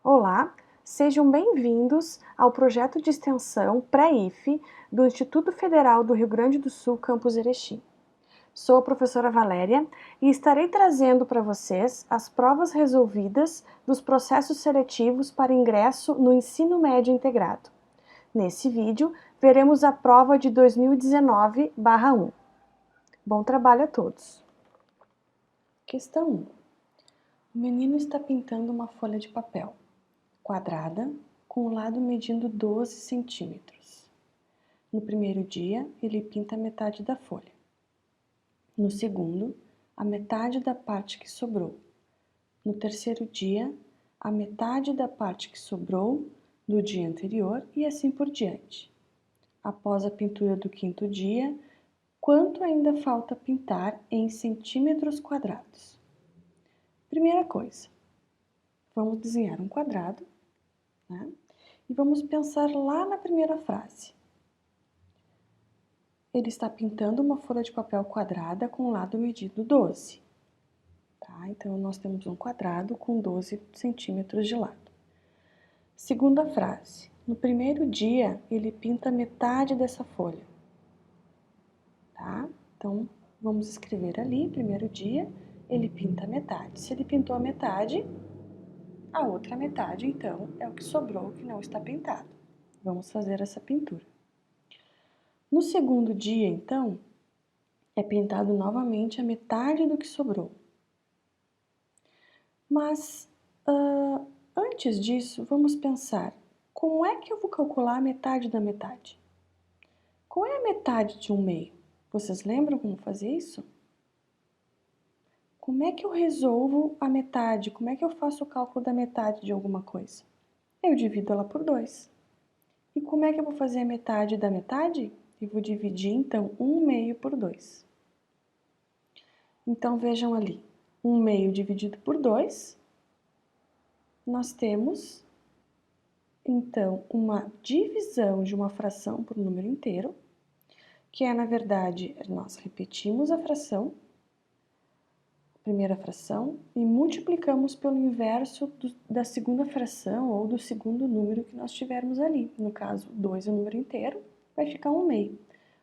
Olá, sejam bem-vindos ao projeto de extensão Pré-IFE do Instituto Federal do Rio Grande do Sul, Campus Erechim. Sou a professora Valéria e estarei trazendo para vocês as provas resolvidas dos processos seletivos para ingresso no ensino médio integrado. Nesse vídeo, veremos a prova de 2019/1. Bom trabalho a todos! Questão 1. O menino está pintando uma folha de papel quadrada, com o lado medindo 12 centímetros. No primeiro dia, ele pinta metade da folha. No segundo, a metade da parte que sobrou. No terceiro dia, a metade da parte que sobrou do dia anterior e assim por diante. Após a pintura do quinto dia, quanto ainda falta pintar em centímetros quadrados? Primeira coisa, vamos desenhar um quadrado. Né? E vamos pensar lá na primeira frase. Ele está pintando uma folha de papel quadrada com o lado medido 12. Tá? Então, nós temos um quadrado com 12 centímetros de lado. Segunda frase. No primeiro dia, ele pinta metade dessa folha. Tá? Então, vamos escrever ali, primeiro dia, ele pinta metade. Se ele pintou a metade, a outra metade, então, é o que sobrou, que não está pintado. Vamos fazer essa pintura. No segundo dia, então, é pintado novamente a metade do que sobrou. Mas, antes disso, vamos pensar, como é que eu vou calcular a metade da metade? Qual é a metade de 1/2? Vocês lembram como fazer isso? Como é que eu resolvo a metade? Como é que eu faço o cálculo da metade de alguma coisa? Eu divido ela por 2. E como é que eu vou fazer a metade da metade? Eu vou dividir, então, 1/2 por 2. Então, vejam ali, 1/2 dividido por 2, nós temos, então, uma divisão de uma fração por um número inteiro, que é, na verdade, nós repetimos a fração, primeira fração, e multiplicamos pelo inverso da segunda fração ou do segundo número que nós tivermos ali. No caso, 2 é um número inteiro, vai ficar 1/2.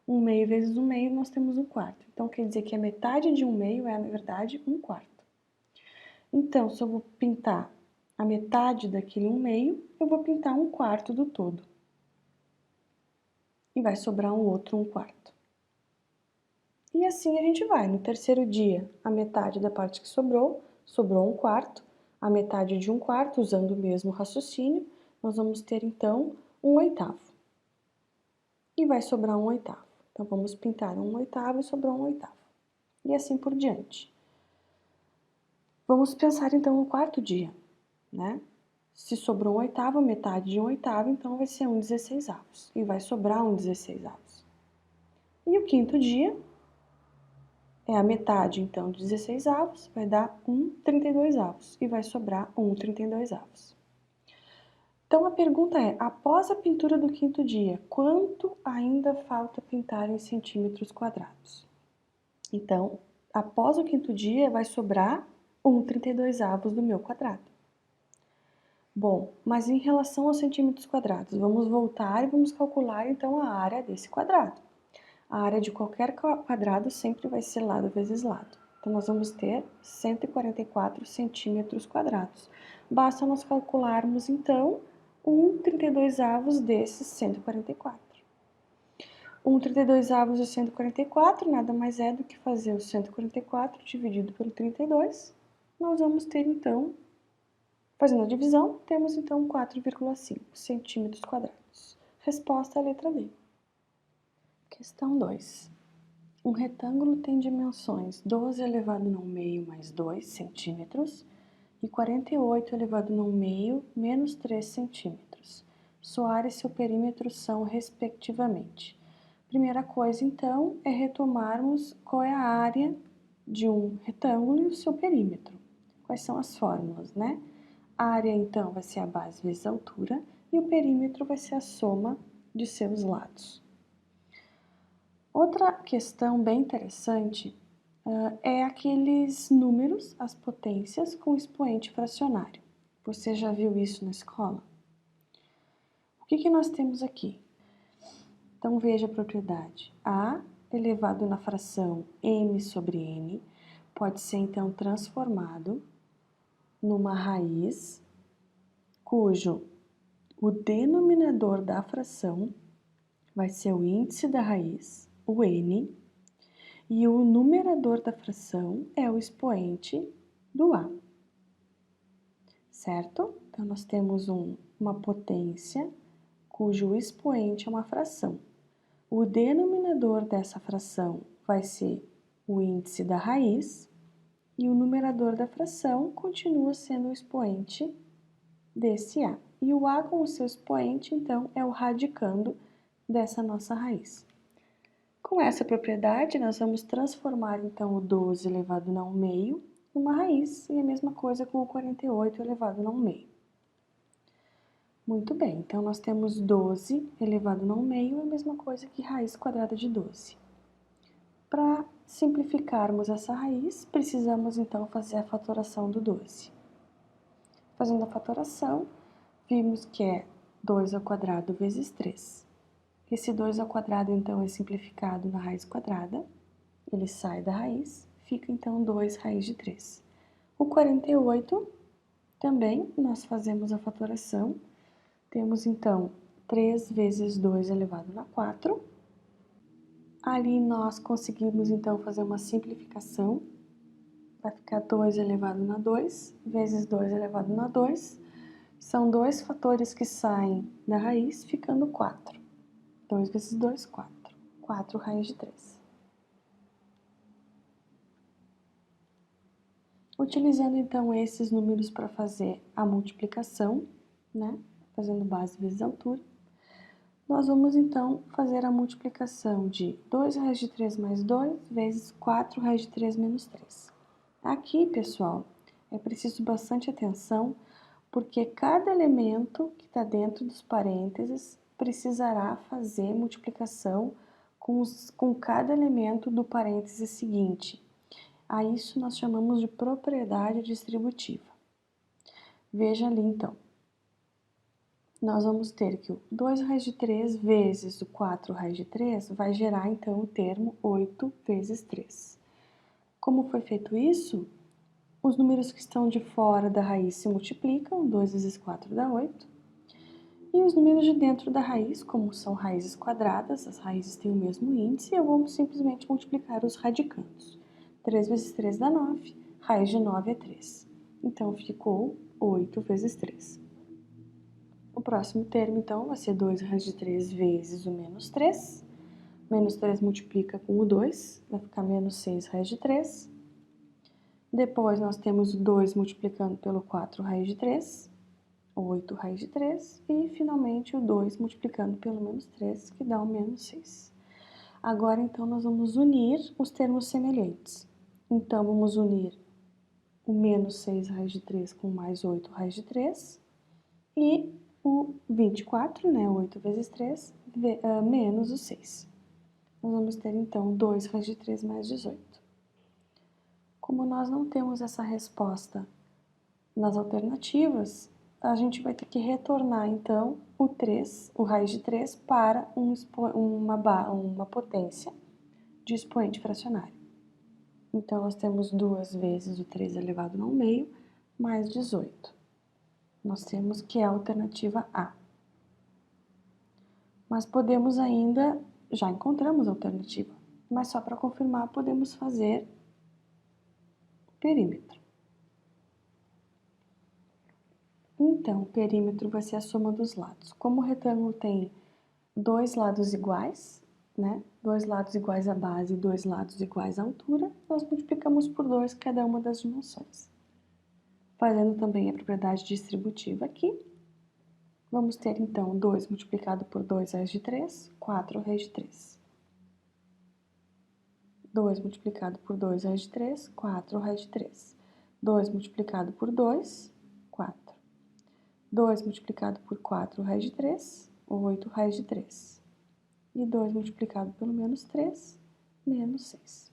1/2 vezes 1/2, nós temos 1/4. Então, quer dizer que a metade de 1/2 é, na verdade, 1/4. Então, se eu vou pintar a metade daquele 1/2, eu vou pintar 1/4 do todo. E vai sobrar um outro 1/4. E assim a gente vai. No terceiro dia, a metade da parte que sobrou 1/4. A metade de 1/4, usando o mesmo raciocínio, nós vamos ter, então, 1/8. E vai sobrar 1/8. Então, vamos pintar 1/8 e sobrou 1/8. E assim por diante. Vamos pensar, então, no quarto dia, né? Se sobrou 1/8, metade de 1/8, então vai ser 1/16. E vai sobrar 1/16. E o quinto dia é a metade, então, de 16, vai dar 1/32. E vai sobrar 1/32. Então, a pergunta é, após a pintura do quinto dia, quanto ainda falta pintar em centímetros quadrados? Então, após o quinto dia, vai sobrar 1/32 do meu quadrado. Bom, mas em relação aos centímetros quadrados, vamos voltar e vamos calcular, então, a área desse quadrado. A área de qualquer quadrado sempre vai ser lado vezes lado. Então, nós vamos ter 144 centímetros quadrados. Basta nós calcularmos, então, 1/32 desses 144. 1/32 de 144 nada mais é do que fazer o 144 dividido pelo 32. Nós vamos ter, então, fazendo a divisão, temos, então, 4,5 centímetros quadrados. Resposta à letra D. Questão 2. Um retângulo tem dimensões 12 elevado no meio mais 2 centímetros e 48 elevado no meio menos 3 centímetros. Sua área e seu perímetro são, respectivamente. Primeira coisa, então, é retomarmos qual é a área de um retângulo e o seu perímetro. Quais são as fórmulas, né? A área, então, vai ser a base vezes a altura e o perímetro vai ser a soma de seus lados. Outra questão bem interessante é aqueles números, as potências, com expoente fracionário. Você já viu isso na escola? O que nós temos aqui? Então, veja a propriedade. A elevado na fração m sobre n pode ser, então, transformado numa raiz cujo o denominador da fração vai ser o índice da raiz, o n, e o numerador da fração é o expoente do a. Certo? Então, nós temos uma potência cujo expoente é uma fração. O denominador dessa fração vai ser o índice da raiz e o numerador da fração continua sendo o expoente desse a. E o a com o seu expoente, então, é o radicando dessa nossa raiz. Com essa propriedade, nós vamos transformar, então, o 12 elevado a 1 meio numa raiz, e a mesma coisa com o 48 elevado a 1 meio. Muito bem, então nós temos 12 elevado a 1 meio, é a mesma coisa que raiz quadrada de 12. Para simplificarmos essa raiz, precisamos então fazer a fatoração do 12. Fazendo a fatoração, vimos que é 2 ao quadrado vezes 3. Esse 2 ao quadrado, então, é simplificado na raiz quadrada, ele sai da raiz, fica então 2 raiz de 3. O 48, também, nós fazemos a fatoração, temos então 3 vezes 2 elevado a 4. Ali nós conseguimos então fazer uma simplificação, vai ficar 2 elevado a 2 vezes 2 elevado a 2. São dois fatores que saem da raiz, ficando 4. 2 vezes 2, 4. 4 raiz de 3. Utilizando então esses números para fazer a multiplicação, né? Fazendo base vezes altura, nós vamos então fazer a multiplicação de 2 raiz de 3 mais 2 vezes 4 raiz de 3 menos 3. Aqui, pessoal, é preciso bastante atenção, porque cada elemento que está dentro dos parênteses precisará fazer multiplicação com cada elemento do parêntese seguinte. A isso nós chamamos de propriedade distributiva. Veja ali, então. Nós vamos ter que o 2 raiz de 3 vezes o 4 raiz de 3 vai gerar, então, o termo 8 vezes 3. Como foi feito isso? Os números que estão de fora da raiz se multiplicam, 2 vezes 4 dá 8. E os números de dentro da raiz, como são raízes quadradas, as raízes têm o mesmo índice, eu vou simplesmente multiplicar os radicandos. 3 vezes 3 dá 9, raiz de 9 é 3. Então, ficou 8 vezes 3. O próximo termo, então, vai ser 2 raiz de 3 vezes o menos 3. Menos 3 multiplica com o 2, vai ficar menos 6 raiz de 3. Depois, nós temos o 2 multiplicando pelo 4 raiz de 3, 8 raiz de 3. E, finalmente, o 2 multiplicando pelo menos 3, que dá o menos 6. Agora, então, nós vamos unir os termos semelhantes. Então, vamos unir o menos 6 raiz de 3 com mais 8 raiz de 3. E o 24, né, 8 vezes 3, menos o 6. Nós vamos ter, então, 2 raiz de 3 mais 18. Como nós não temos essa resposta nas alternativas, a gente vai ter que retornar, então, o 3, o raiz de 3, para uma potência de expoente fracionário. Então, nós temos 2 vezes o 3 elevado a 1 meio, mais 18. Nós temos que é a alternativa A. Mas podemos ainda, já encontramos a alternativa, mas só para confirmar podemos fazer o perímetro. Então, o perímetro vai ser a soma dos lados. Como o retângulo tem dois lados iguais, né? Dois lados iguais à base e dois lados iguais à altura, nós multiplicamos por 2 cada uma das dimensões. Fazendo também a propriedade distributiva aqui, vamos ter, então, 2 multiplicado por 2 raiz de 3, 4 raiz de 3. 2 multiplicado por 2 raiz de 3, 4 raiz de 3. 2 multiplicado por 2, 4. 2 multiplicado por 4 raiz de 3, 8 raiz de 3. E 2 multiplicado pelo menos 3, menos 6.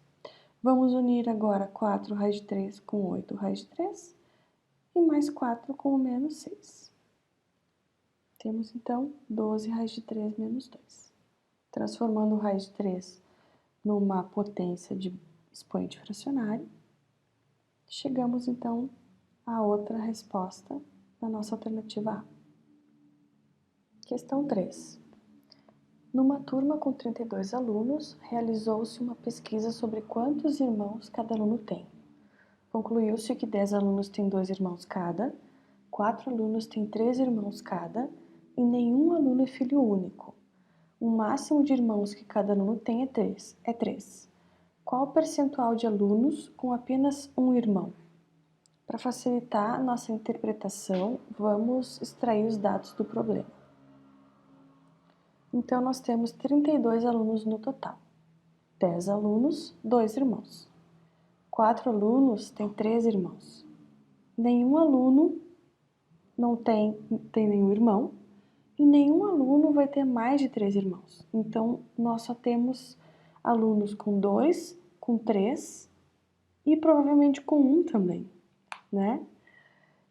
Vamos unir agora 4 raiz de 3 com 8 raiz de 3. e mais 4 com o menos 6. Temos, então, 12 raiz de 3 menos 2. Transformando raiz de 3 numa potência de expoente fracionário, chegamos, então, à outra resposta da nossa alternativa A. Questão 3. Numa turma com 32 alunos, realizou-se uma pesquisa sobre quantos irmãos cada aluno tem. Concluiu-se que 10 alunos têm 2 irmãos cada, 4 alunos têm 3 irmãos cada e nenhum aluno é filho único. O máximo de irmãos que cada aluno tem é 3. Qual o percentual de alunos com apenas um irmão? Para facilitar a nossa interpretação, vamos extrair os dados do problema. Então, nós temos 32 alunos no total. 10 alunos, 2 irmãos. 4 alunos têm 3 irmãos. Nenhum aluno não tem nenhum irmão e nenhum aluno vai ter mais de 3 irmãos. Então, nós só temos alunos com 2, com 3 e provavelmente com 1 também, né?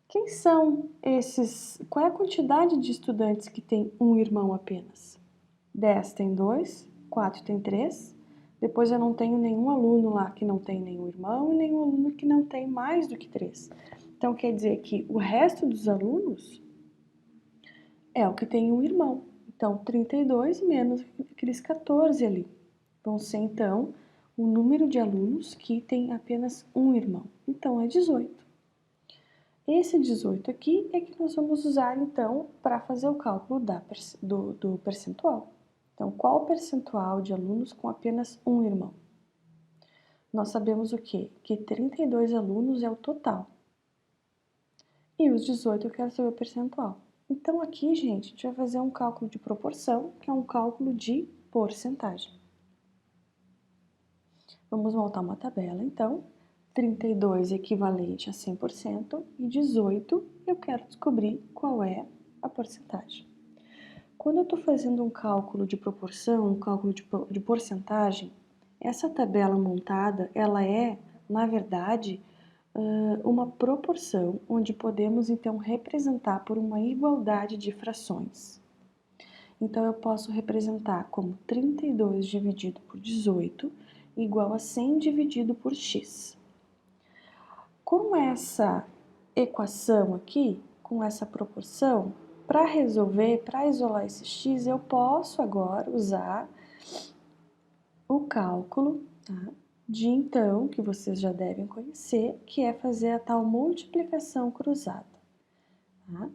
Quem são esses? Qual é a quantidade de estudantes que tem um irmão apenas? 10 tem 2, 4 tem 3, depois eu não tenho nenhum aluno lá que não tem nenhum irmão e nenhum aluno que não tem mais do que 3. Então, quer dizer que o resto dos alunos é o que tem um irmão. Então, 32 menos aqueles 14 ali. Vão ser, então, o número de alunos que tem apenas um irmão. Então, é 18. Esse 18 aqui é que nós vamos usar, então, para fazer o cálculo do percentual. Então, qual o percentual de alunos com apenas um irmão? Nós sabemos o quê? Que 32 alunos é o total. E os 18 eu quero saber o percentual. Então, aqui, gente, a gente vai fazer um cálculo de proporção, que é um cálculo de porcentagem. Vamos montar uma tabela, então. 32 equivalente a 100% e 18 eu quero descobrir qual é a porcentagem. Quando eu estou fazendo um cálculo de proporção, um cálculo de porcentagem, essa tabela montada, ela é, na verdade, uma proporção onde podemos, então, representar por uma igualdade de frações. Então, eu posso representar como 32 dividido por 18 igual a 100 dividido por x. Com essa equação aqui, com essa proporção, para resolver, para isolar esse x, eu posso agora usar o cálculo, tá? De então, que vocês já devem conhecer, que é fazer a tal multiplicação cruzada. Tá?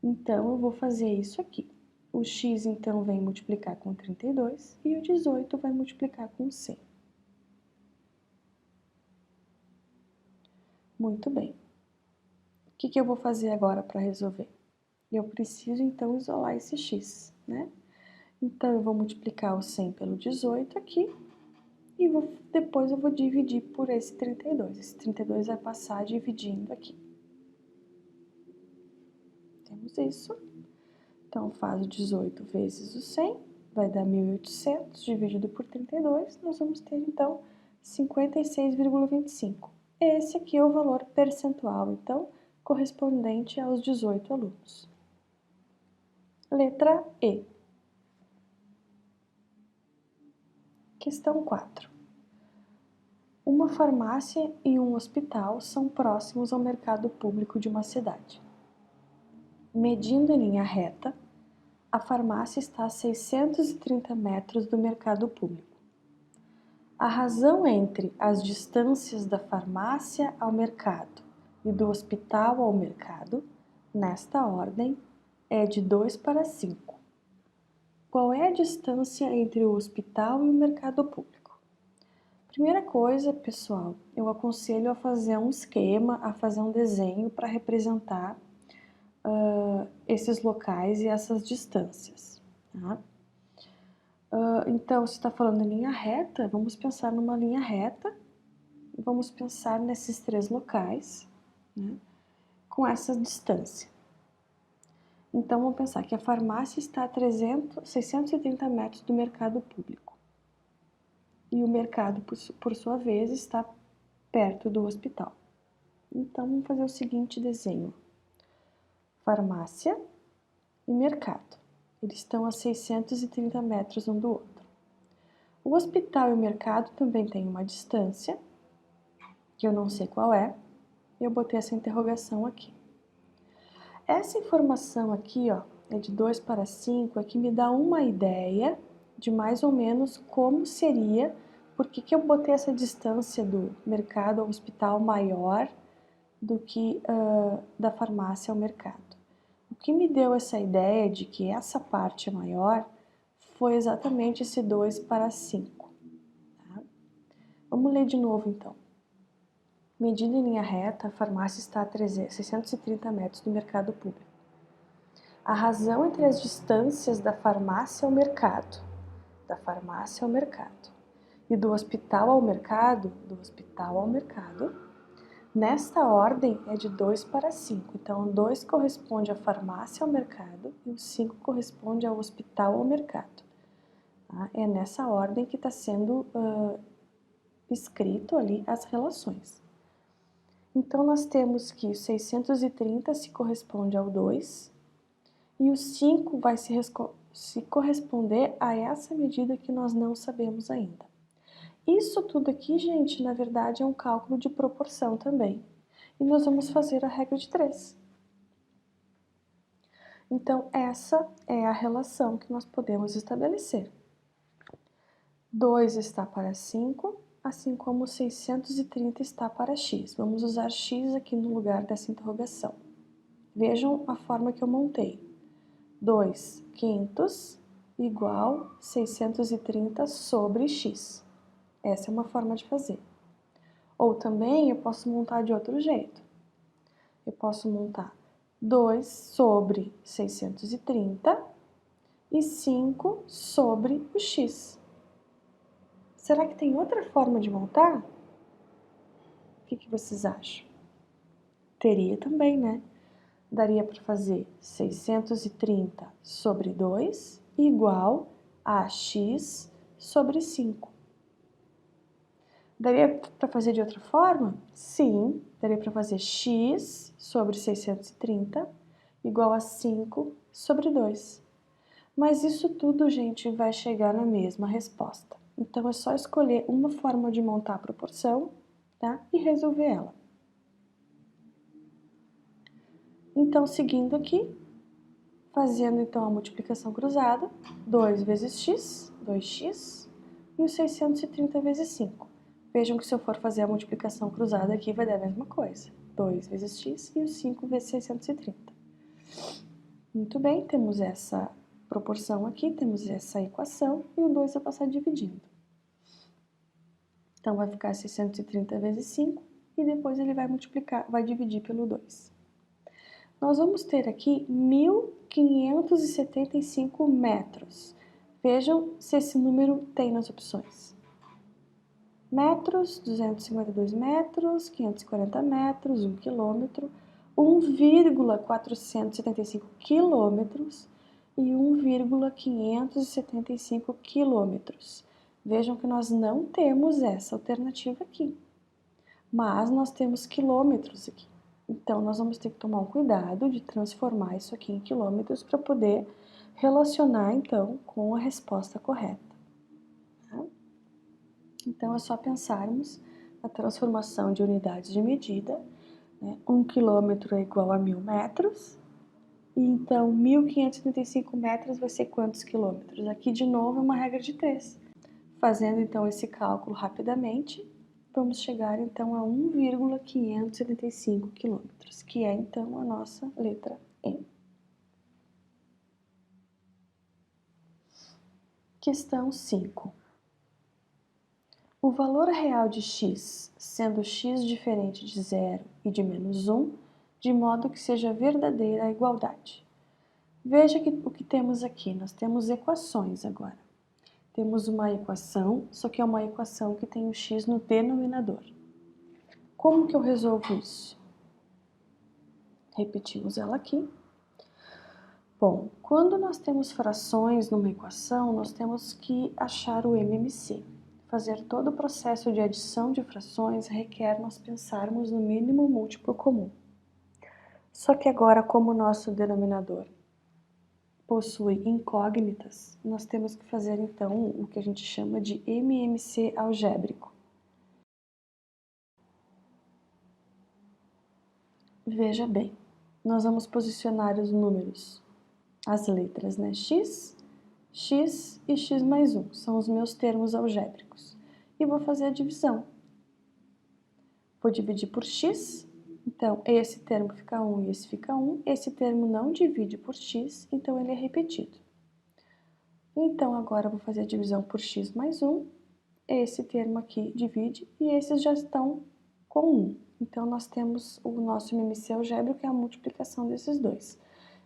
Então, eu vou fazer isso aqui. O x, então, vem multiplicar com 32 e o 18 vai multiplicar com 100. Muito bem. O que eu vou fazer agora para resolver? Eu preciso, então, isolar esse x, né? Então, eu vou multiplicar o 100 pelo 18 aqui e depois eu vou dividir por esse 32. Esse 32 vai passar dividindo aqui. Temos isso. Então, faz o 18 vezes o 100, vai dar 1.800 dividido por 32. Nós vamos ter, então, 56,25. Esse aqui é o valor percentual, então, correspondente aos 18 alunos. Letra E. Questão 4. Uma farmácia e um hospital são próximos ao mercado público de uma cidade. Medindo em linha reta, a farmácia está a 630 metros do mercado público. A razão entre as distâncias da farmácia ao mercado e do hospital ao mercado, nesta ordem, é de 2 para 5. Qual é a distância entre o hospital e o mercado público? Primeira coisa, pessoal, eu aconselho a fazer um esquema, a fazer um desenho para representar esses locais e essas distâncias. Tá? Então, se está falando em linha reta, vamos pensar numa linha reta, vamos pensar nesses 3 locais, né, com essa distância. Então, vamos pensar que a farmácia está a 630 metros do mercado público. E o mercado, por sua vez, está perto do hospital. Então, vamos fazer o seguinte desenho. Farmácia e mercado. Eles estão a 630 metros um do outro. O hospital e o mercado também têm uma distância, que eu não sei qual é, e eu botei essa interrogação aqui. Essa informação aqui, ó, é de 2 para 5, é que me dá uma ideia de mais ou menos como seria, por que eu botei essa distância do mercado ao hospital maior do que da farmácia ao mercado. O que me deu essa ideia de que essa parte é maior foi exatamente esse 2 para 5. Tá? Vamos ler de novo então. Medida em linha reta, a farmácia está a 630 metros do mercado público. A razão entre as distâncias da farmácia ao mercado, e do hospital ao mercado, nesta ordem é de 2 para 5. Então, 2 corresponde à farmácia ao mercado e o 5 corresponde ao hospital ao mercado. Tá? É nessa ordem que está sendo escrito ali as relações. Então, nós temos que o 630 se corresponde ao 2 e o 5 vai se corresponder a essa medida que nós não sabemos ainda. Isso tudo aqui, gente, na verdade é um cálculo de proporção também. E nós vamos fazer a regra de 3. Então, essa é a relação que nós podemos estabelecer. 2 está para 5, assim como 630 está para x. Vamos usar x aqui no lugar dessa interrogação. Vejam a forma que eu montei. 2 quintos igual 630 sobre x. Essa é uma forma de fazer. Ou também eu posso montar de outro jeito. Eu posso montar 2 sobre 630 e 5 sobre o x. Será que tem outra forma de montar? O que vocês acham? Teria também, né? Daria para fazer 630 sobre 2 igual a x sobre 5. Daria para fazer de outra forma? Sim, daria para fazer x sobre 630 igual a 5 sobre 2. Mas isso tudo, gente, vai chegar na mesma resposta. Então, é só escolher uma forma de montar a proporção, tá? E resolver ela. Então, seguindo aqui, fazendo então a multiplicação cruzada, 2 vezes x, 2x, e o 630 vezes 5. Vejam que se eu for fazer a multiplicação cruzada aqui, vai dar a mesma coisa. 2 vezes x e o 5 vezes 630. Muito bem, temos essa proporção aqui, temos essa equação, e o 2 vai passar dividindo. Então, vai ficar 630 vezes 5, e depois ele vai multiplicar, vai dividir pelo 2. Nós vamos ter aqui 1.575 metros. Vejam se esse número tem nas opções. Metros, 252 metros, 540 metros, 1 quilômetro, 1,475 quilômetros e 1,575 quilômetros. Vejam que nós não temos essa alternativa aqui, mas nós temos quilômetros aqui. Então, nós vamos ter que tomar um cuidado de transformar isso aqui em quilômetros para poder relacionar, então, com a resposta correta. Tá? Então, é só pensarmos na transformação de unidades de medida. 1 quilômetro é igual a 1.000 metros. E, então, 1.535 metros vai ser quantos quilômetros? Aqui, de novo, é uma regra de 3. Fazendo, então, esse cálculo rapidamente, vamos chegar, então, a 1,575 quilômetros, que é, então, a nossa letra E. Questão 5. O valor real de x, sendo x diferente de 0 e de menos 1, de modo que seja verdadeira a igualdade. Veja o que temos aqui. Nós temos equações agora. Temos uma equação, só que é uma equação que tem o x no denominador. Como que eu resolvo isso? Repetimos ela aqui. Bom, quando nós temos frações numa equação, nós temos que achar o MMC. fazer todo o processo de adição de frações requer nós pensarmos no mínimo múltiplo comum. Só que agora, como o nosso denominador possui incógnitas, nós temos que fazer então o que a gente chama de MMC algébrico. Veja bem, nós vamos posicionar os números, as letras, né? X, x e x mais 1, são os meus termos algébricos. E vou fazer a divisão. Vou dividir por x, então esse termo fica 1 e esse fica 1. Esse termo não divide por x, então ele é repetido. Então agora eu vou fazer a divisão por x mais 1. Esse termo aqui divide e esses já estão com 1. Então nós temos o nosso MMC algébrico, que é a multiplicação desses dois.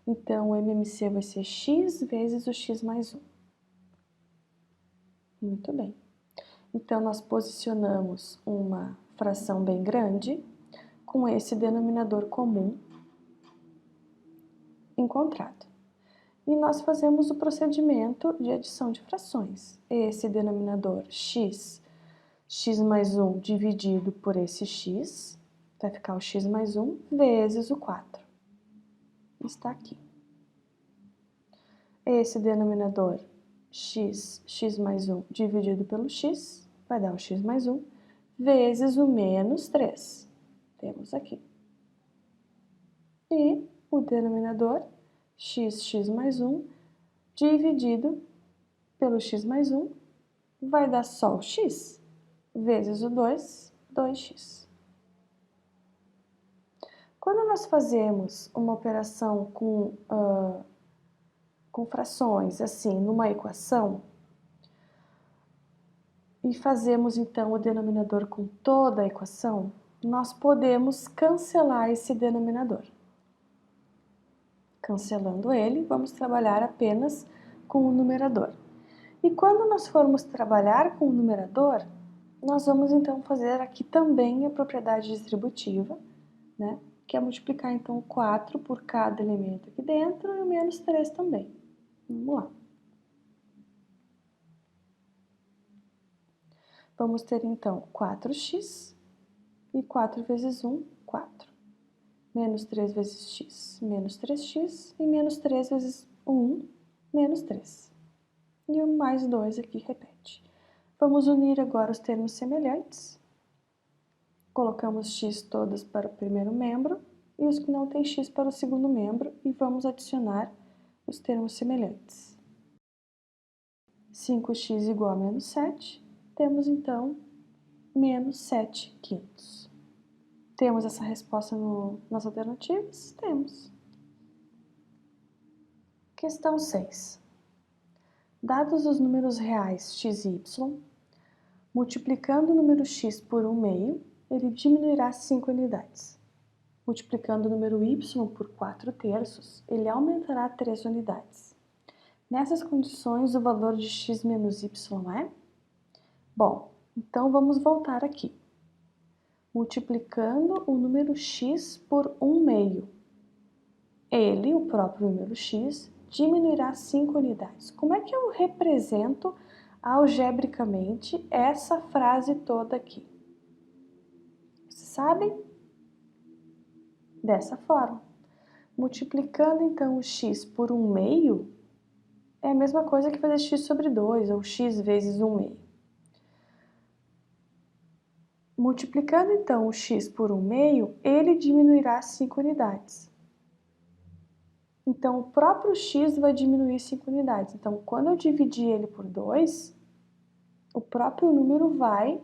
Então, o MMC vai ser x vezes o x mais 1. Muito bem. Então, nós posicionamos uma fração bem grande com esse denominador comum encontrado. E nós fazemos o procedimento de adição de frações. Esse denominador x, x mais 1 dividido por esse x, vai ficar o x mais 1 vezes o 4. Está aqui. Esse denominador x, x mais 1 dividido pelo x, vai dar o x mais 1, vezes o menos 3. Temos aqui. E o denominador x, x mais 1 dividido pelo x mais 1 vai dar só o x, vezes o 2, 2x. Quando nós fazemos uma operação com frações, assim, numa equação, e fazemos então o denominador com toda a equação, nós podemos cancelar esse denominador. Cancelando ele, vamos trabalhar apenas com o numerador. E quando nós formos trabalhar com o numerador, nós vamos então fazer aqui também a propriedade distributiva, né? Que é multiplicar então o 4 por cada elemento aqui dentro e o menos 3 também. Vamos lá. Vamos ter então 4x e 4 vezes 1, 4. Menos 3 vezes x, menos 3x e menos 3 vezes 1, menos 3. E o mais 2 aqui repete. Vamos unir agora os termos semelhantes. Colocamos x todos para o primeiro membro e os que não têm x para o segundo membro e vamos adicionar os termos semelhantes. 5x igual a menos 7, temos então menos 7 quintos. Temos essa resposta nas alternativas? Temos. Questão 6. Dados os números reais x e y, multiplicando o número x por 1 meio, ele diminuirá 5 unidades. Multiplicando o número y por 4 terços, ele aumentará 3 unidades. Nessas condições, o valor de x menos y é? Bom, então vamos voltar aqui. Multiplicando o número x por 1 meio. Ele, o próprio número x, diminuirá 5 unidades. Como é que eu represento algebricamente essa frase toda aqui? Vocês sabem? Dessa forma. Multiplicando então o x por 1 meio, é a mesma coisa que fazer x sobre 2, ou x vezes 1 meio. Multiplicando então o x por 1 meio, ele diminuirá 5 unidades. Então, o próprio x vai diminuir 5 unidades. Então, quando eu dividir ele por 2, o próprio número vai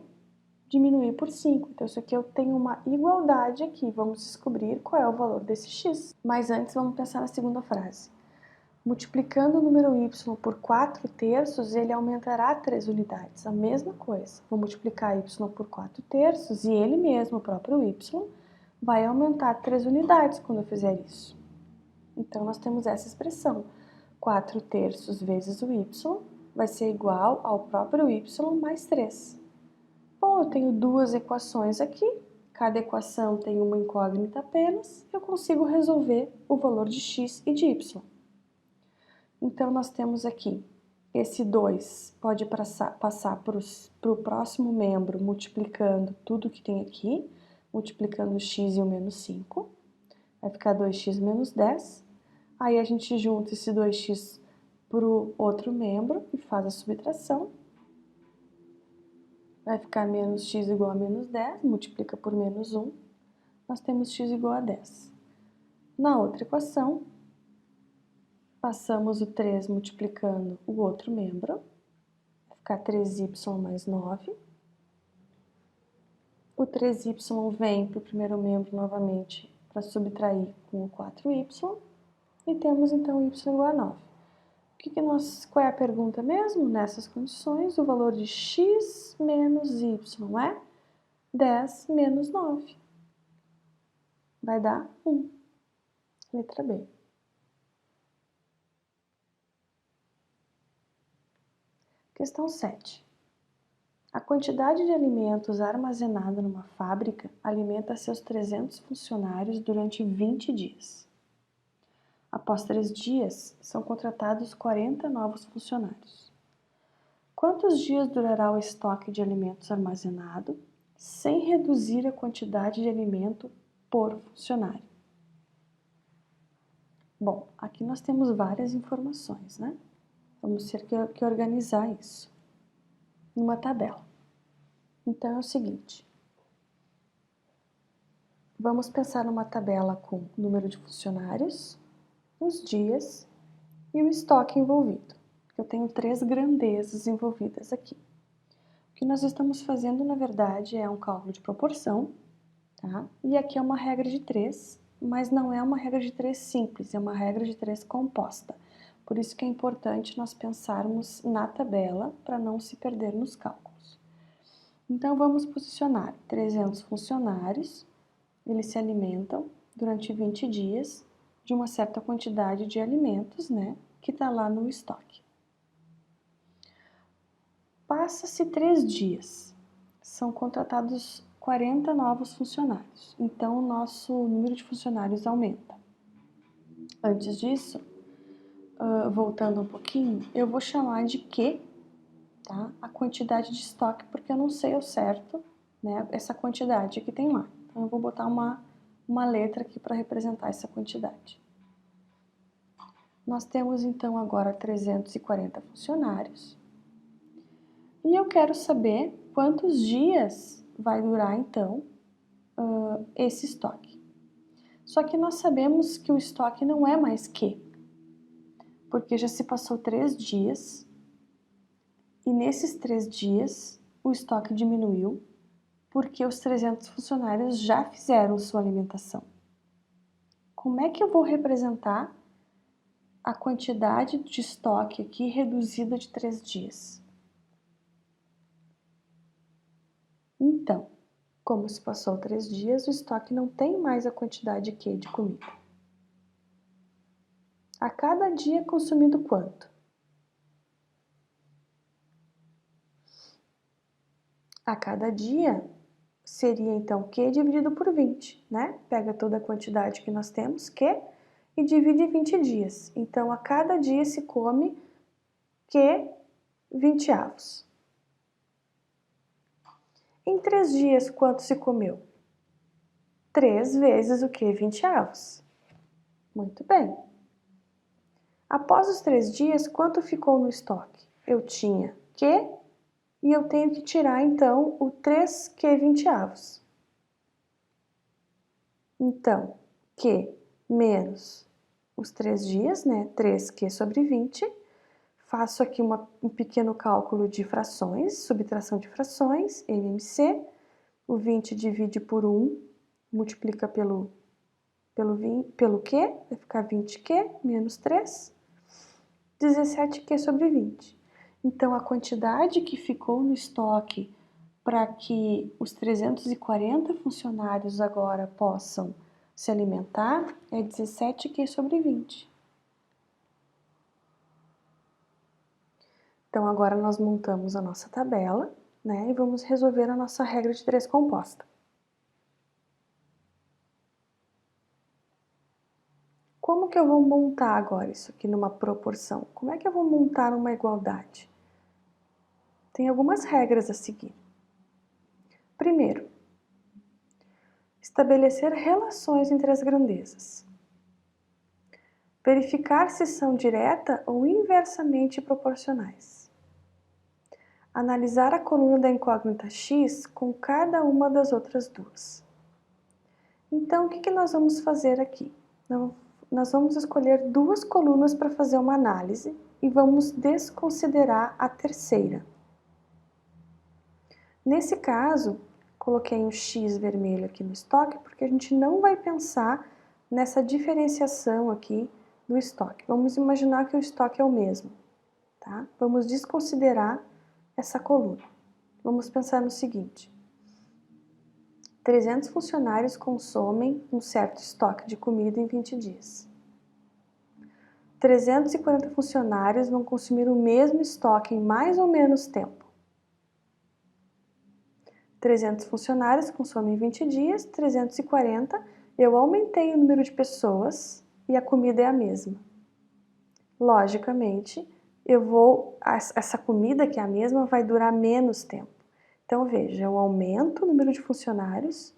diminuir por 5. Então, isso aqui eu tenho uma igualdade aqui. Vamos descobrir qual é o valor desse x. Mas antes, vamos pensar na segunda frase. Multiplicando o número y por 4 terços, ele aumentará 3 unidades. A mesma coisa. Vou multiplicar y por 4 terços e ele mesmo, o próprio y, vai aumentar 3 unidades quando eu fizer isso. Então, nós temos essa expressão. 4 terços vezes o y vai ser igual ao próprio y mais 3. Bom, eu tenho duas equações aqui. Cada equação tem uma incógnita apenas. Eu consigo resolver o valor de x e de y. Então, nós temos aqui esse 2 pode passar para o próximo membro multiplicando tudo que tem aqui, multiplicando o x e o menos 5. Vai ficar 2x menos 10. Aí a gente junta esse 2x para o outro membro e faz a subtração. Vai ficar menos x igual a menos 10, multiplica por menos 1. Nós temos x igual a 10. Na outra equação, passamos o 3 multiplicando o outro membro. Vai ficar 3y mais 9. O 3y vem para o primeiro membro novamente para subtrair com o 4y. E temos então y igual a 9. Qual é a pergunta mesmo? Nessas condições, o valor de x menos y é 10 menos 9. Vai dar 1. Letra B. Questão 7. A quantidade de alimentos armazenada numa fábrica alimenta seus 300 funcionários durante 20 dias. Após 3 dias, são contratados 40 novos funcionários. Quantos dias durará o estoque de alimentos armazenado sem reduzir a quantidade de alimento por funcionário? Bom, aqui nós temos várias informações, né? Vamos ter que organizar isso numa tabela. Então é o seguinte, vamos pensar numa tabela com o número de funcionários, os dias e o estoque envolvido. Eu tenho 3 grandezas envolvidas aqui. O que nós estamos fazendo, na verdade, é um cálculo de proporção, tá? E aqui é uma regra de 3, mas não é uma regra de 3 simples, é uma regra de 3 composta. Por isso que é importante nós pensarmos na tabela para não se perder nos cálculos. Então, vamos posicionar 300 funcionários, eles se alimentam durante 20 dias de uma certa quantidade de alimentos, né, que está lá no estoque. Passa-se 3 dias, são contratados 40 novos funcionários, então o nosso número de funcionários aumenta. Antes disso, voltando um pouquinho, eu vou chamar de Q, tá? A quantidade de estoque, porque eu não sei ao certo, né, essa quantidade que tem lá. Então eu vou botar uma letra aqui para representar essa quantidade. Nós temos então agora 340 funcionários. E eu quero saber quantos dias vai durar então esse estoque. Só que nós sabemos que o estoque não é mais Q, porque já se passou 3 dias e nesses 3 dias o estoque diminuiu porque os 300 funcionários já fizeram sua alimentação. Como é que eu vou representar a quantidade de estoque aqui reduzida de 3 dias? Então, como se passou 3 dias, o estoque não tem mais a quantidade Q de comida. A cada dia é consumido quanto? A cada dia seria então Q dividido por 20, né? Pega toda a quantidade que nós temos, Q, e divide 20 dias. Então, a cada dia se come Q 20avos. Em 3 dias, quanto se comeu? 3 vezes o Q 20avos. Muito bem. Após os 3 dias, quanto ficou no estoque? Eu tinha Q e eu tenho que tirar, então, o 3Q 20avos. Então, Q menos os 3 dias, né? 3Q sobre 20. Faço aqui um pequeno cálculo de frações, subtração de frações, MMC. O 20 divide por 1, multiplica pelo Q, vai ficar 20Q menos 3, 17Q sobre 20. Então, a quantidade que ficou no estoque para que os 340 funcionários agora possam se alimentar é 17Q sobre 20. Então, agora nós montamos a nossa tabela, né, e vamos resolver a nossa regra de 3 composta. Como que eu vou montar agora isso aqui numa proporção? Como é que eu vou montar uma igualdade? Tem algumas regras a seguir. Primeiro, estabelecer relações entre as grandezas. Verificar se são direta ou inversamente proporcionais. Analisar a coluna da incógnita x com cada uma das outras duas. Então, o que nós vamos fazer aqui? Nós vamos escolher duas colunas para fazer uma análise e vamos desconsiderar a terceira. Nesse caso, coloquei um X vermelho aqui no estoque porque a gente não vai pensar nessa diferenciação aqui do estoque. Vamos imaginar que o estoque é o mesmo, tá? Vamos desconsiderar essa coluna. Vamos pensar no seguinte: 300 funcionários consomem um certo estoque de comida em 20 dias. 340 funcionários vão consumir o mesmo estoque em mais ou menos tempo. 300 funcionários consomem em 20 dias, 340, eu aumentei o número de pessoas e a comida é a mesma. Logicamente, essa comida que é a mesma vai durar menos tempo. Então, veja, eu aumento o número de funcionários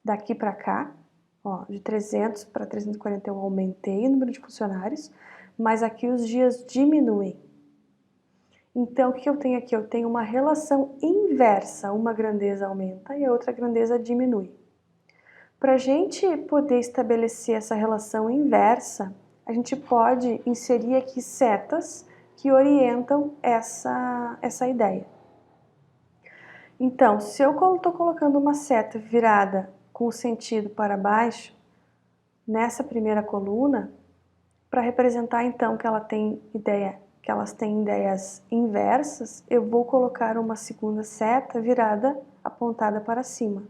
daqui para cá, ó, de 300 para 340 eu aumentei o número de funcionários, mas aqui os dias diminuem. Então, o que eu tenho aqui? Eu tenho uma relação inversa, uma grandeza aumenta e a outra grandeza diminui. Para a gente poder estabelecer essa relação inversa, a gente pode inserir aqui setas que orientam essa ideia. Então, se eu estou colocando uma seta virada com o sentido para baixo, nessa primeira coluna, para representar então que elas têm ideias inversas, eu vou colocar uma segunda seta virada, apontada para cima.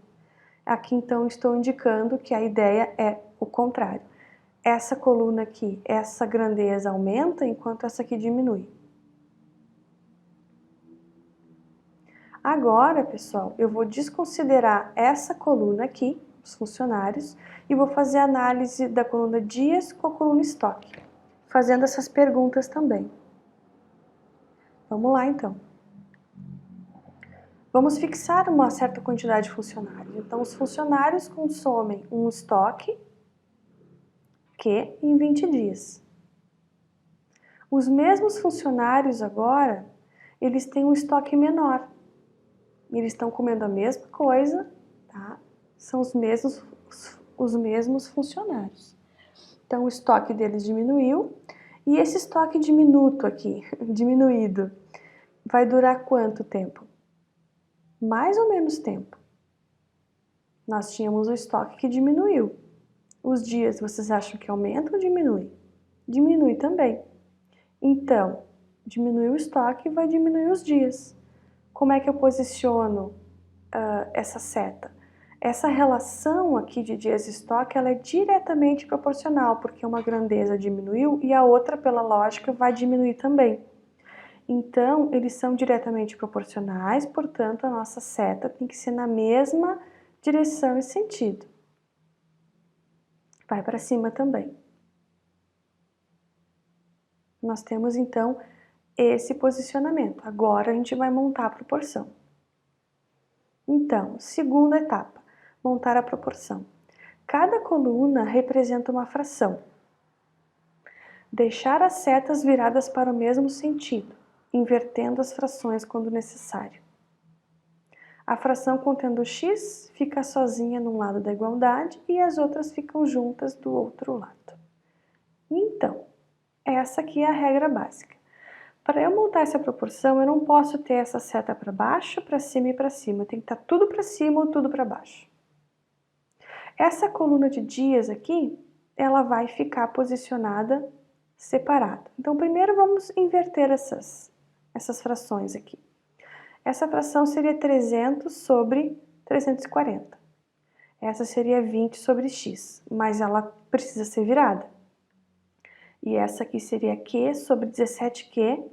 Aqui então estou indicando que a ideia é o contrário. Essa coluna aqui, essa grandeza aumenta, enquanto essa aqui diminui. Agora, pessoal, eu vou desconsiderar essa coluna aqui, os funcionários, e vou fazer a análise da coluna dias com a coluna estoque, fazendo essas perguntas também. Vamos lá, então. Vamos fixar uma certa quantidade de funcionários. Então, os funcionários consomem um estoque Q em 20 dias. Os mesmos funcionários agora, eles têm um estoque menor. Eles estão comendo a mesma coisa, tá? São os mesmos funcionários. Então, o estoque deles diminuiu. E esse estoque diminuto aqui, diminuído, vai durar quanto tempo? Mais ou menos tempo. Nós tínhamos o estoque que diminuiu. Os dias, vocês acham que aumenta ou diminui? Diminui também. Então, diminui o estoque e vai diminuir os dias. Como é que eu posiciono essa seta? Essa relação aqui de dias e estoque, ela é diretamente proporcional, porque uma grandeza diminuiu e a outra, pela lógica, vai diminuir também. Então, eles são diretamente proporcionais, portanto, a nossa seta tem que ser na mesma direção e sentido. Vai para cima também. Nós temos, então, esse posicionamento. Agora, a gente vai montar a proporção. Então, segunda etapa, montar a proporção. Cada coluna representa uma fração. Deixar as setas viradas para o mesmo sentido, invertendo as frações quando necessário. A fração contendo x fica sozinha num lado da igualdade e as outras ficam juntas do outro lado. Então, essa aqui é a regra básica. Para eu montar essa proporção, eu não posso ter essa seta para baixo, para cima e para cima. Tem que estar tudo para cima ou tudo para baixo. Essa coluna de dias aqui, ela vai ficar posicionada separada. Então, primeiro vamos inverter essas frações aqui. Essa fração seria 300 sobre 340. Essa seria 20 sobre x, mas ela precisa ser virada. E essa aqui seria Q sobre 17Q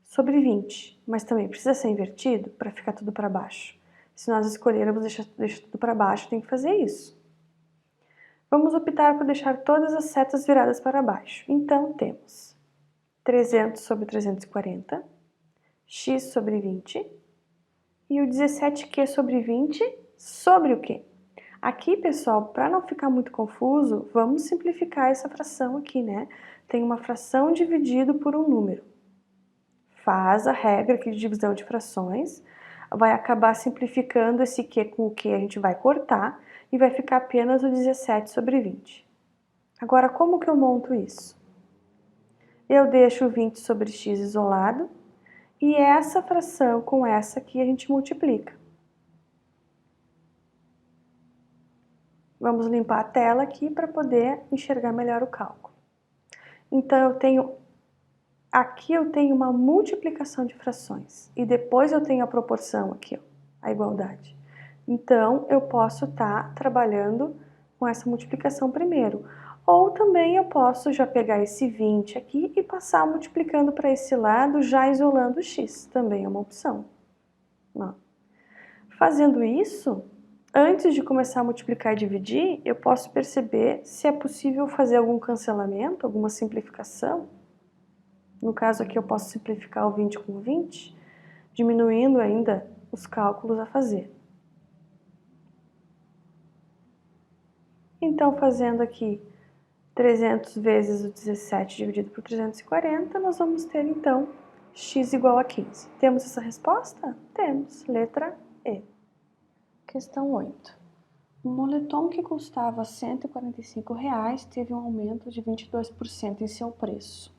sobre 20, mas também precisa ser invertido para ficar tudo para baixo. Se nós escolhermos deixar tudo para baixo, tem que fazer isso. Vamos optar por deixar todas as setas viradas para baixo. Então, temos 300 sobre 340, x sobre 20, e o 17q sobre 20 sobre o quê? Aqui, pessoal, para não ficar muito confuso, vamos simplificar essa fração aqui, né? Tem uma fração dividido por um número. Faz a regra aqui de divisão de frações, vai acabar simplificando esse q com o q, a gente vai cortar, e vai ficar apenas o 17 sobre 20. Agora, como que eu monto isso? Eu deixo o 20 sobre x isolado, e essa fração com essa aqui a gente multiplica. Vamos limpar a tela aqui para poder enxergar melhor o cálculo. Então, aqui eu tenho uma multiplicação de frações, e depois eu tenho a proporção aqui, ó, a igualdade. Então, eu posso estar trabalhando com essa multiplicação primeiro. Ou também eu posso já pegar esse 20 aqui e passar multiplicando para esse lado, já isolando o x. Também é uma opção. Ó. Fazendo isso, antes de começar a multiplicar e dividir, eu posso perceber se é possível fazer algum cancelamento, alguma simplificação. No caso aqui eu posso simplificar o 20 com 20, diminuindo ainda os cálculos a fazer. Então, fazendo aqui 300 vezes o 17 dividido por 340, nós vamos ter, então, x igual a 15. Temos essa resposta? Temos. Letra E. Questão 8. Um moletom que custava R$ 145 teve um aumento de 22% em seu preço.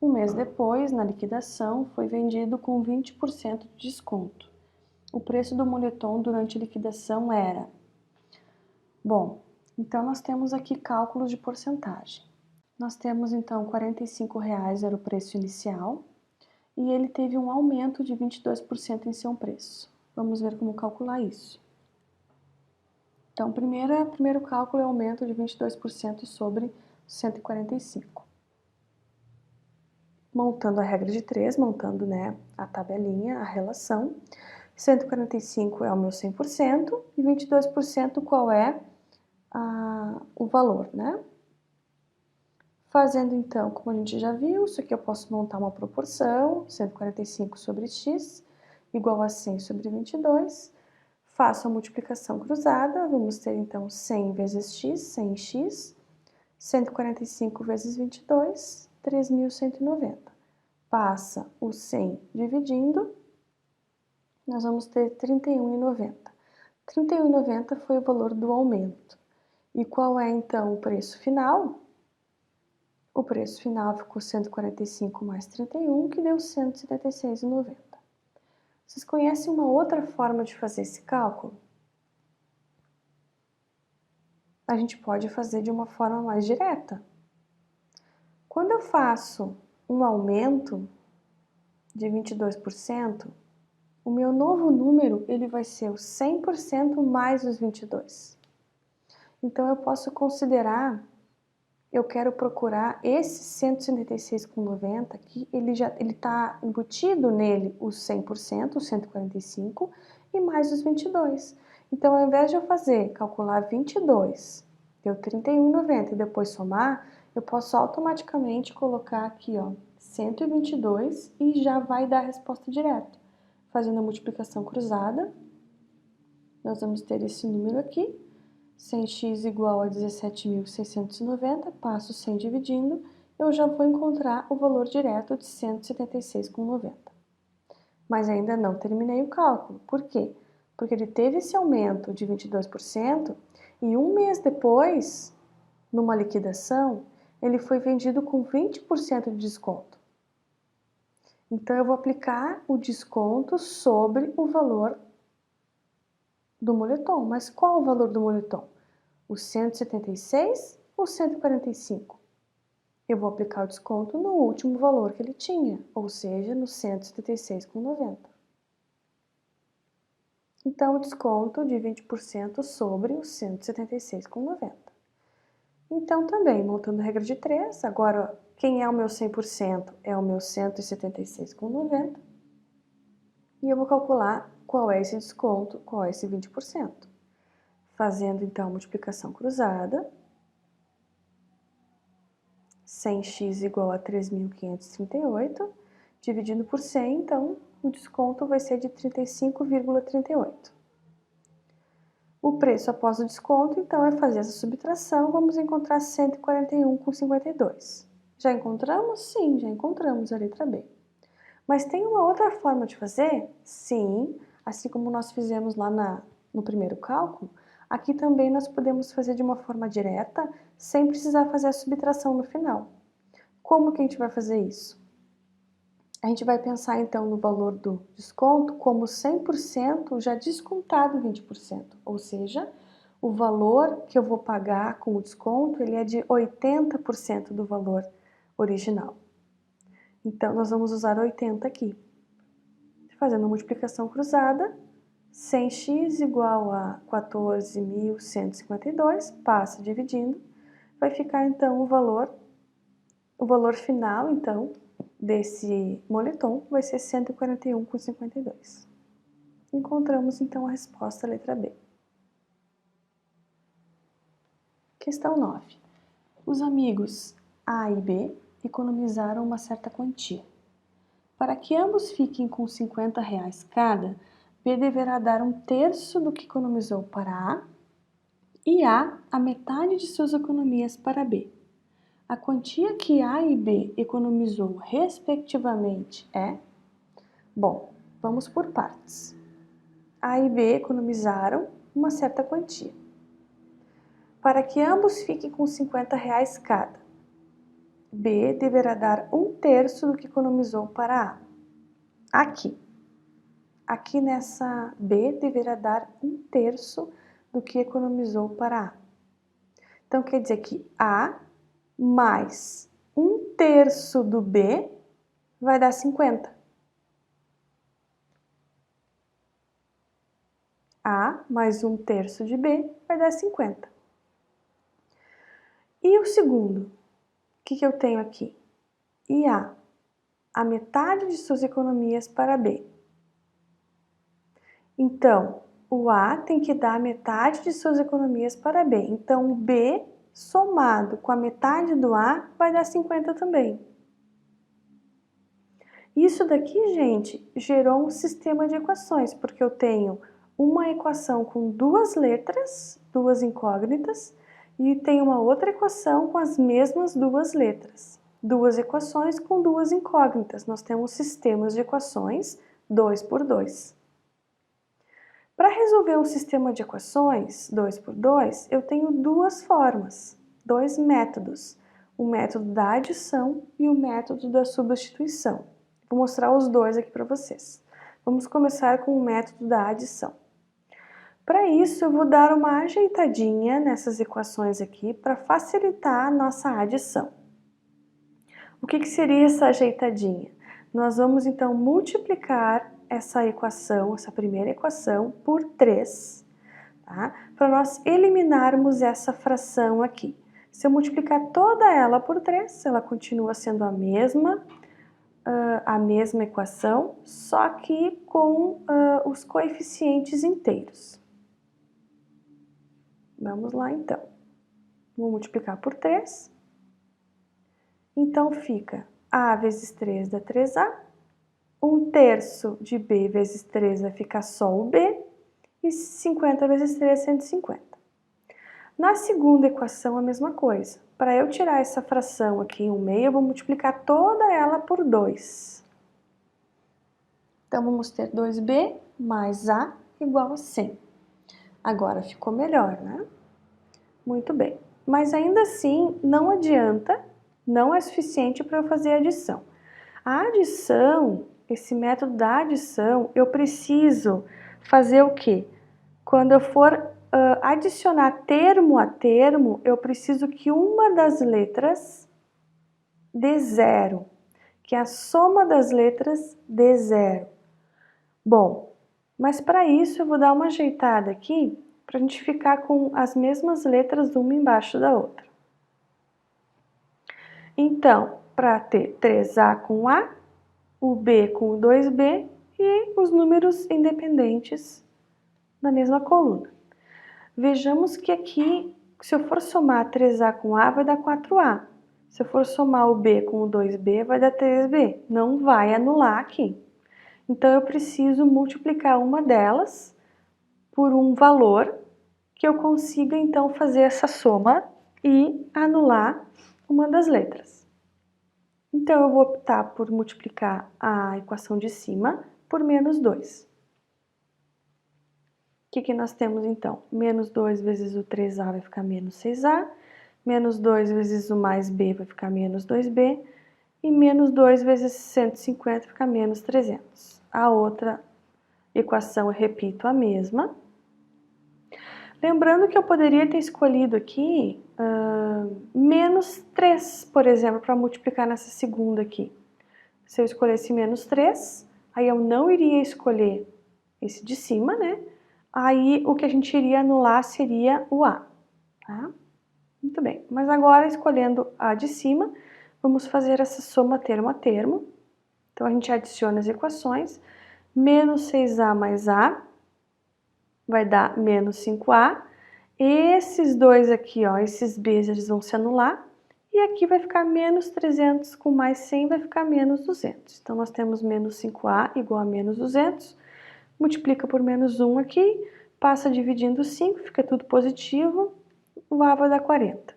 Um mês depois, na liquidação, foi vendido com 20% de desconto. O preço do moletom durante a liquidação era... Bom, então nós temos aqui cálculos de porcentagem. Nós temos então R$ 45 era o preço inicial e ele teve um aumento de 22% em seu preço. Vamos ver como calcular isso. Então, primeiro cálculo é o aumento de 22% sobre 145. Montando a regra de 3, montando, né, a tabelinha, a relação. 145 é o meu 100% e 22% qual é o valor, né? Fazendo então, como a gente já viu, isso aqui eu posso montar uma proporção, 145 sobre x, igual a 100 sobre 22. Faço a multiplicação cruzada, vamos ter então 100 vezes x, 100x, 145 vezes 22, 3.190. Passa o 100 dividindo, nós vamos ter 31,90. 31,90 foi o valor do aumento. E qual é então o preço final? O preço final ficou 145 mais 31, que deu 176,90. Vocês conhecem uma outra forma de fazer esse cálculo? A gente pode fazer de uma forma mais direta. Quando eu faço um aumento de 22%, o meu novo número ele vai ser o 100% mais os 22. Então, eu posso considerar, eu quero procurar esse 176,90 aqui, ele está embutido nele os 100%, os 145, e mais os 22. Então, ao invés de eu calcular 22, deu 31,90 e depois somar, eu posso automaticamente colocar aqui, ó, 122 e já vai dar a resposta direto. Fazendo a multiplicação cruzada, nós vamos ter esse número aqui, 100x igual a 17.690, passo 100 dividindo, eu já vou encontrar o valor direto de 176,90. Mas ainda não terminei o cálculo. Por quê? Porque ele teve esse aumento de 22% e um mês depois, numa liquidação, ele foi vendido com 20% de desconto. Então, eu vou aplicar o desconto sobre o valor do moletom. Mas qual o valor do moletom? O 176 ou 145? Eu vou aplicar o desconto no último valor que ele tinha, ou seja, no 176,90. Então, o desconto de 20% sobre os 176,90. Então, também, montando a regra de 3, agora, quem é o meu 100% é o meu 176,90. E eu vou calcular qual é esse desconto, qual é esse 20%. Fazendo, então, a multiplicação cruzada, 100x igual a 3.538, dividido por 100, então o desconto vai ser de 35,38. O preço após o desconto, então, é fazer essa subtração, vamos encontrar 141,52. Já encontramos? Sim, já encontramos a letra B. Mas tem uma outra forma de fazer? Sim, assim como nós fizemos lá no primeiro cálculo, aqui também nós podemos fazer de uma forma direta, sem precisar fazer a subtração no final. Como que a gente vai fazer isso? A gente vai pensar então no valor do desconto como 100% já descontado 20%, ou seja, o valor que eu vou pagar com o desconto ele é de 80% do valor original. Então, nós vamos usar 80 aqui. Fazendo a multiplicação cruzada, 100x igual a 14.152, passa dividindo, vai ficar então o valor final, então, desse moletom vai ser 141,52. Encontramos então a resposta, letra B. Questão 9. Os amigos A e B economizaram uma certa quantia. Para que ambos fiquem com R$50 cada, B deverá dar 1/3 do que economizou para A e A metade de suas economias para B. A quantia que A e B economizou respectivamente é... Bom, vamos por partes. A e B economizaram uma certa quantia. Para que ambos fiquem com R$50 cada, B deverá dar 1/3 do que economizou para A. Aqui nessa B deverá dar 1/3 do que economizou para A. Então, quer dizer que A mais 1/3 do B vai dar 50. A mais 1/3 de B vai dar 50. E o segundo? O que eu tenho aqui? E A metade de suas economias para B. Então, o A tem que dar a metade de suas economias para B. Então, o B somado com a metade do A vai dar 50 também. Isso daqui, gente, gerou um sistema de equações, porque eu tenho uma equação com duas letras, duas incógnitas, e tenho uma outra equação com as mesmas duas letras. Duas equações com duas incógnitas. Nós temos sistemas de equações 2 por 2. Para resolver um sistema de equações 2 por 2, eu tenho duas formas, dois métodos. O método da adição e o método da substituição. Vou mostrar os dois aqui para vocês. Vamos começar com o método da adição. Para isso, eu vou dar uma ajeitadinha nessas equações aqui para facilitar a nossa adição. O que seria essa ajeitadinha? Nós vamos então multiplicar essa equação, essa primeira equação, por 3, tá? Para nós eliminarmos essa fração aqui. Se eu multiplicar toda ela por 3, ela continua sendo a mesma equação, só que com os coeficientes inteiros. Vamos lá, então. Vou multiplicar por 3. Então, fica A vezes 3 dá 3A. 1/3 de B vezes 3 vai ficar só o B. E 50 vezes 3 é 150. Na segunda equação, a mesma coisa. Para eu tirar essa fração aqui em 1/6, eu vou multiplicar toda ela por 2. Então, vamos ter 2B mais A igual a 100. Agora ficou melhor, né? Muito bem. Mas ainda assim, não adianta, não é suficiente para eu fazer a adição. A adição, esse método da adição, eu preciso fazer o quê? Quando eu for adicionar termo a termo, eu preciso que uma das letras dê 0, que a soma das letras dê 0. Bom, mas para isso eu vou dar uma ajeitada aqui para a gente ficar com as mesmas letras uma embaixo da outra. Então, para ter 3A com A, o B com o 2B e os números independentes na mesma coluna. Vejamos que aqui, se eu for somar 3A com A, vai dar 4A. Se eu for somar o b com o 2b, vai dar 3b. Não vai anular aqui. Então, eu preciso multiplicar uma delas por um valor que eu consiga, então, fazer essa soma e anular uma das letras. Então, eu vou optar por multiplicar a equação de cima por menos 2. O que nós temos, então? Menos 2 vezes o 3a vai ficar menos 6a, menos 2 vezes o mais b vai ficar menos 2b, e menos 2 vezes 150 fica menos 300. A outra equação, eu repito, a mesma. Lembrando que eu poderia ter escolhido aqui menos 3, por exemplo, para multiplicar nessa segunda aqui. Se eu escolhesse menos 3, aí eu não iria escolher esse de cima, né? Aí o que a gente iria anular seria o A, tá? Muito bem, mas agora escolhendo a de cima, vamos fazer essa soma termo a termo. Então a gente adiciona as equações, menos 6a mais a vai dar menos 5a. Esses dois aqui, ó, esses b's, eles vão se anular. E aqui vai ficar menos 300 com mais 100 vai ficar menos 200. Então nós temos menos 5a igual a menos 200. Multiplica por menos 1 aqui, passa dividindo 5, fica tudo positivo, o A vai dar 40.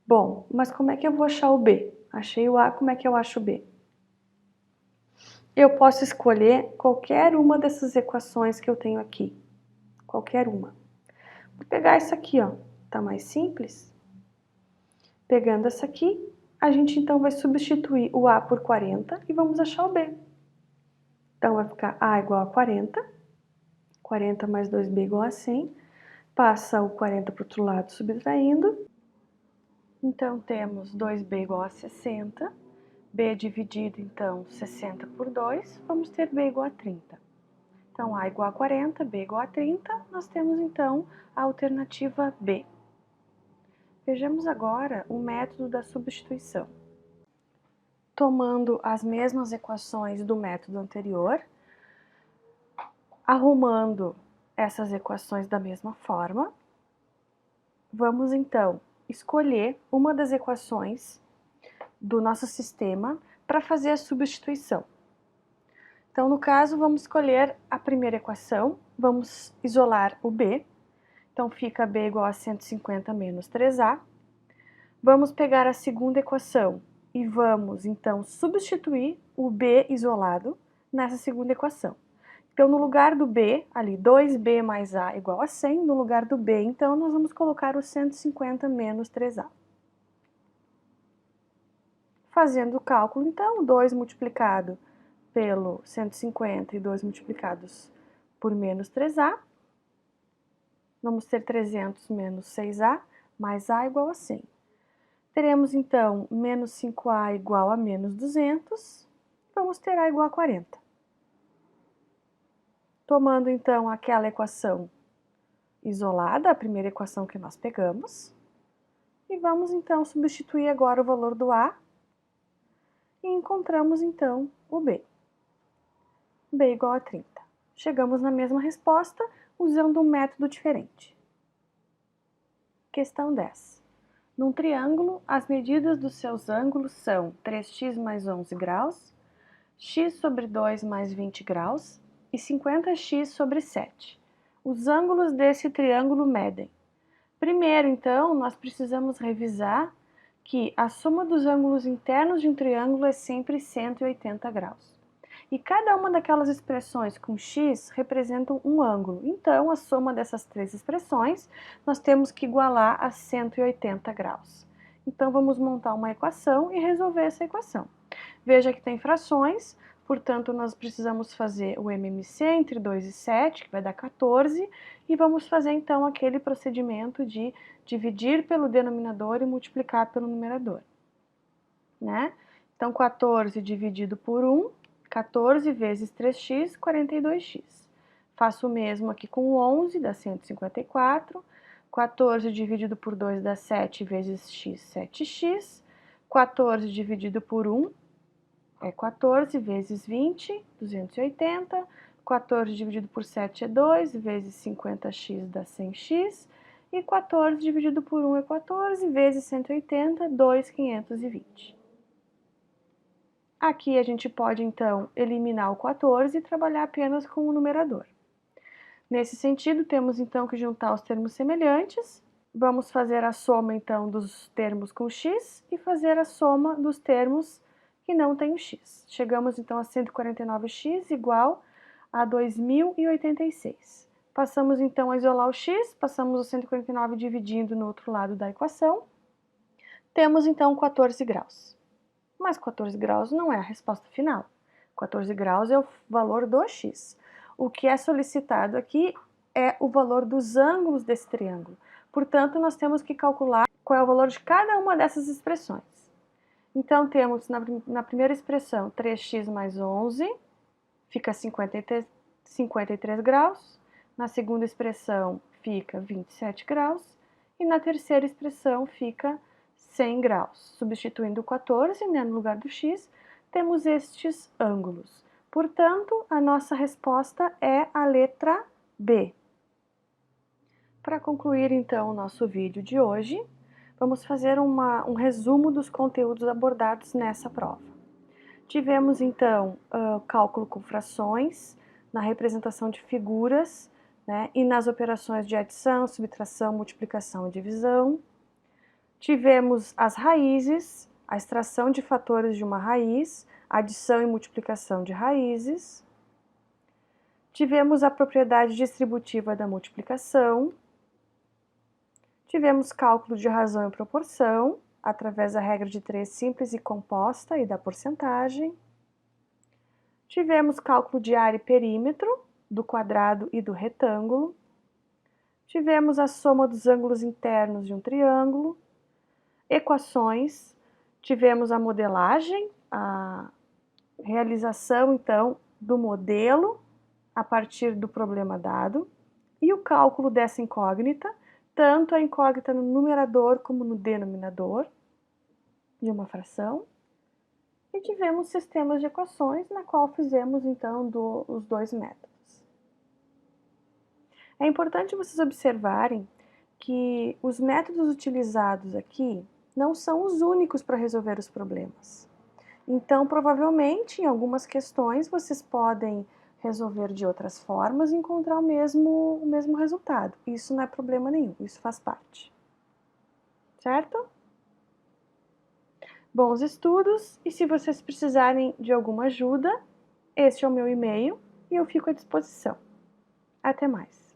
Bom, mas como é que eu vou achar o B? Achei o A, como é que eu acho o B? Eu posso escolher qualquer uma dessas equações que eu tenho aqui. Qualquer uma. Vou pegar essa aqui, ó, tá mais simples. Pegando essa aqui, a gente então vai substituir o A por 40 e vamos achar o B. Então vai ficar A igual a 40, 40 mais 2B igual a 100, passa o 40 para o outro lado subtraindo, então temos 2B igual a 60, B dividido então 60 por 2, vamos ter B igual a 30. Então A igual a 40, B igual a 30, nós temos então a alternativa B. Vejamos agora o método da substituição. Tomando as mesmas equações do método anterior, arrumando essas equações da mesma forma, vamos então escolher uma das equações do nosso sistema para fazer a substituição. Então, no caso, vamos escolher a primeira equação, vamos isolar o b, então fica b igual a 150 menos 3a. Vamos pegar a segunda equação e vamos, então, substituir o b isolado nessa segunda equação. Então, no lugar do b, ali, 2b mais a igual a 100, no lugar do b, então, nós vamos colocar o 150 menos 3a. Fazendo o cálculo, então, 2 multiplicado pelo 150 e 2 multiplicados por menos 3a, vamos ter 300 menos 6a, mais a igual a 100. Teremos, então, menos 5a igual a menos 200, vamos ter a igual a 40. Tomando, então, aquela equação isolada, a primeira equação que nós pegamos, e vamos, então, substituir agora o valor do a, e encontramos, então, o b. b igual a 30. Chegamos na mesma resposta, usando um método diferente. Questão 10. Num triângulo, as medidas dos seus ângulos são 3x mais 11 graus, x sobre 2 mais 20 graus e 50x sobre 7. Os ângulos desse triângulo medem. Primeiro, então, nós precisamos revisar que a soma dos ângulos internos de um triângulo é sempre 180 graus. E cada uma daquelas expressões com x representam um ângulo. Então, a soma dessas três expressões, nós temos que igualar a 180 graus. Então, vamos montar uma equação e resolver essa equação. Veja que tem frações, portanto, nós precisamos fazer o MMC entre 2 e 7, que vai dar 14, e vamos fazer, então, aquele procedimento de dividir pelo denominador e multiplicar pelo numerador, né? Então, 14 dividido por 1, 14 vezes 3x, 42x. Faço o mesmo aqui com o 11, dá 154. 14 dividido por 2 dá 7 vezes x, 7x. 14 dividido por 1 é 14 vezes 20, 280. 14 dividido por 7 é 2, vezes 50x dá 100x. E 14 dividido por 1 é 14, vezes 180, 2.520. Aqui a gente pode, então, eliminar o 14 e trabalhar apenas com o numerador. Nesse sentido, temos, então, que juntar os termos semelhantes. Vamos fazer a soma, então, dos termos com x e fazer a soma dos termos que não têm o x. Chegamos, então, a 149x igual a 2.086. Passamos, então, a isolar o x, passamos o 149 dividindo no outro lado da equação. Temos, então, 14 graus. Mas 14 graus não é a resposta final. 14 graus é o valor do x. O que é solicitado aqui é o valor dos ângulos desse triângulo. Portanto, nós temos que calcular qual é o valor de cada uma dessas expressões. Então, temos na primeira expressão 3x mais 11, fica 53 graus. Na segunda expressão fica 27 graus. E na terceira expressão fica 100 graus. Substituindo o 14, né, no lugar do x, temos estes ângulos. Portanto, a nossa resposta é a letra B. Para concluir, então, o nosso vídeo de hoje, vamos fazer um resumo dos conteúdos abordados nessa prova. Tivemos, então, cálculo com frações, na representação de figuras, né, e nas operações de adição, subtração, multiplicação e divisão. Tivemos as raízes, a extração de fatores de uma raiz, adição e multiplicação de raízes. Tivemos a propriedade distributiva da multiplicação. Tivemos cálculo de razão e proporção, através da regra de 3 simples e composta e da porcentagem. Tivemos cálculo de área e perímetro, do quadrado e do retângulo. Tivemos a soma dos ângulos internos de um triângulo. Equações, tivemos a modelagem, a realização, então, do modelo a partir do problema dado, e o cálculo dessa incógnita, tanto a incógnita no numerador como no denominador de uma fração. E tivemos sistemas de equações, na qual fizemos, então, os dois métodos. É importante vocês observarem que os métodos utilizados aqui não são os únicos para resolver os problemas. Então, provavelmente, em algumas questões, vocês podem resolver de outras formas e encontrar o mesmo resultado. Isso não é problema nenhum, isso faz parte. Certo? Bons estudos, e se vocês precisarem de alguma ajuda, este é o meu e-mail e eu fico à disposição. Até mais!